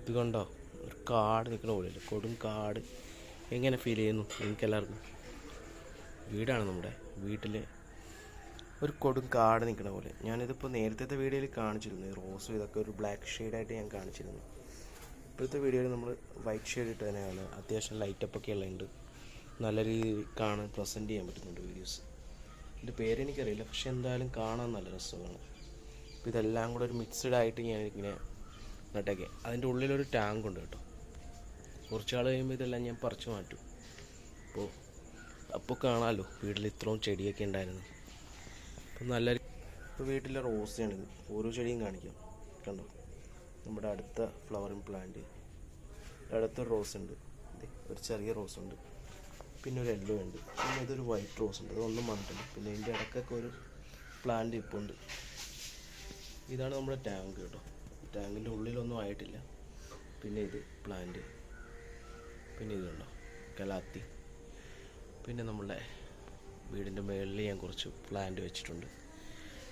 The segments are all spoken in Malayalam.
ഇത് കണ്ടോ, ഒരു കാട് നിൽക്കുന്ന പോലെയല്ലേ, കൊടും കാട്. എങ്ങനെ ഫീൽ ചെയ്യുന്നു നിങ്ങൾക്ക് എല്ലാവർക്കും? വീടാണ് നമ്മുടെ വീട്ടിൽ ഒരു കൊടും കാട് നിൽക്കുന്ന പോലെ. ഞാനിതിപ്പോൾ നേരത്തെ വീഡിയോയിൽ കാണിച്ചിരുന്നു, റോസും ഇതൊക്കെ ഒരു ബ്ലാക്ക് ഷെയ്ഡായിട്ട് ഞാൻ കാണിച്ചിരുന്നു. ഇപ്പോഴത്തെ വീഡിയോയിൽ നമ്മൾ വൈറ്റ് ഷെയ്ഡ് ഇട്ട് തന്നെയാണ്. അത്യാവശ്യം ലൈറ്റപ്പൊക്കെ ഉള്ളതുണ്ട്, നല്ല രീതിയിൽ കാണാൻ പ്രസൻറ്റ് ചെയ്യാൻ പറ്റുന്നുണ്ട് വീഡിയോസ്. ഇതിൻ്റെ പേരെനിക്കറിയില്ല, പക്ഷെ എന്തായാലും കാണാൻ നല്ല രസമാണ്. അപ്പോൾ ഇതെല്ലാം കൂടെ ഒരു മിക്സ്ഡ് ആയിട്ട് ഞാനിങ്ങനെ നട്ടേക്കെ. അതിൻ്റെ ഉള്ളിലൊരു ടാങ്ക് ഉണ്ട് കേട്ടോ. കുറച്ച് നാൾ കഴിയുമ്പോൾ ഇതെല്ലാം ഞാൻ പറിച്ചു മാറ്റും. അപ്പോൾ കാണാമല്ലോ വീട്ടിൽ ഇത്രയും ചെടിയൊക്കെ ഉണ്ടായിരുന്നു. അപ്പോൾ ഇപ്പോൾ വീട്ടിലെ റോസാണിത്. ഓരോ ചെടിയും കാണിക്കാം. കണ്ടോ, നമ്മുടെ അടുത്ത ഫ്ലവറിങ് പ്ലാന്റ്, അടുത്തൊരു റോസ് ഉണ്ട്, ഒരു ചെറിയ റോസ് ഉണ്ട്, പിന്നെ ഒരു യെല്ലോ ഉണ്ട്, പിന്നെ ഇതൊരു വൈറ്റ് റോസ് ഉണ്ട്. അതൊന്നും വന്നിട്ടില്ല. പിന്നെ ഇതിൻ്റെ ഇടയ്ക്കൊക്കെ ഒരു പ്ലാന്റ് ഇപ്പോൾ ഉണ്ട്. ഇതാണ് നമ്മുടെ ടാങ്ക് കേട്ടോ. ടാങ്കിൻ്റെ ഉള്ളിലൊന്നും ആയിട്ടില്ല. പിന്നെ ഇത് പ്ലാന്റ്, പിന്നെ ഇതുണ്ടോ കലാത്തി. പിന്നെ നമ്മുടെ വീടിൻ്റെ മുകളിൽ ഞാൻ കുറച്ച് പ്ലാന്റ് വെച്ചിട്ടുണ്ട്.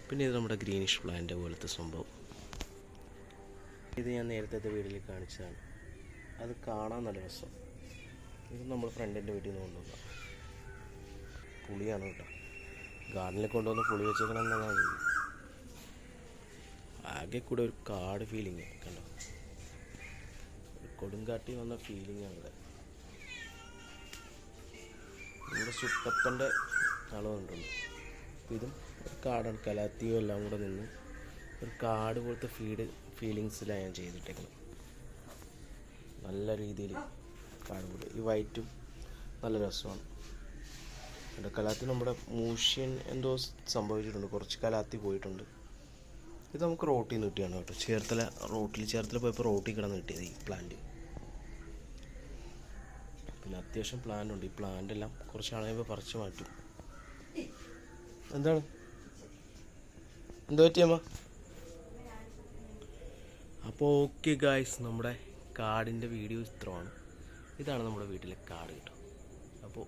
പിന്നെ ഇത് നമ്മുടെ ഗ്രീനിഷ് പ്ലാന്റ് പോലത്തെ സംഭവം. ഇത് ഞാൻ നേരത്തെ വീട്ടിൽ കാണിച്ചതാണ്. അത് കാണാൻ നല്ല രസം. ഇത് നമ്മൾ ഫ്രണ്ടിൻ്റെ വീട്ടിൽ നിന്ന് കൊണ്ടുവന്ന പുളിയാണ് കേട്ടോ. ഗാർഡനിൽ കൊണ്ടുവന്ന് പുളി വെച്ചേക്കണമെന്നാണ്. ആകെ കൂടെ ഒരു കാട് ഫീലിങ് കണ്ടോ, കൊടുങ്കാട്ടി വന്ന ഫീലിംഗ് ആണ് ഇവിടെ. നമ്മുടെ ചുട്ടപ്പൻ്റെ ആൾ വന്നിട്ടുണ്ട്. അപ്പോൾ ഇതും ഒരു കാടാണ്. കലാത്തിയും എല്ലാം കൂടെ നിന്ന് ഒരു കാട് പോലത്തെ ഫീലിങ്സിലാണ് ഞാൻ ചെയ്തിട്ടേക്കുന്നത്. നല്ല രീതിയിൽ കാട് പോലെ. ഈ വൈറ്റും നല്ല രസമാണ്. എൻ്റെ കലാത്തി നമ്മുടെ മൂഷ്യൻ എന്തോ സംഭവിച്ചിട്ടുണ്ട്, കുറച്ച് കലാത്തി പോയിട്ടുണ്ട്. ഇത് നമുക്ക് റോട്ടിൽ നിന്ന് കിട്ടിയാണ് കേട്ടോ. ചേർത്തല പോയപ്പോൾ റോട്ടിൽ കിടന്ന് കിട്ടിയത് ഈ പ്ലാന്റ്. പിന്നെ അത്യാവശ്യം പ്ലാന്റ് ഉണ്ട്. ഈ പ്ലാന്റ് എല്ലാം കുറച്ച് ആളുകൾ പറിച്ചു മാറ്റും. എന്താണ് എന്താ പറ്റിയമ്മ? അപ്പോൾ ഓക്കെ ഗായ്സ്, നമ്മുടെ കാടിൻ്റെ വീഡിയോ ഇത്രയാണ്. ഇതാണ് നമ്മുടെ വീട്ടിലെ കാട് കേട്ടോ. അപ്പോൾ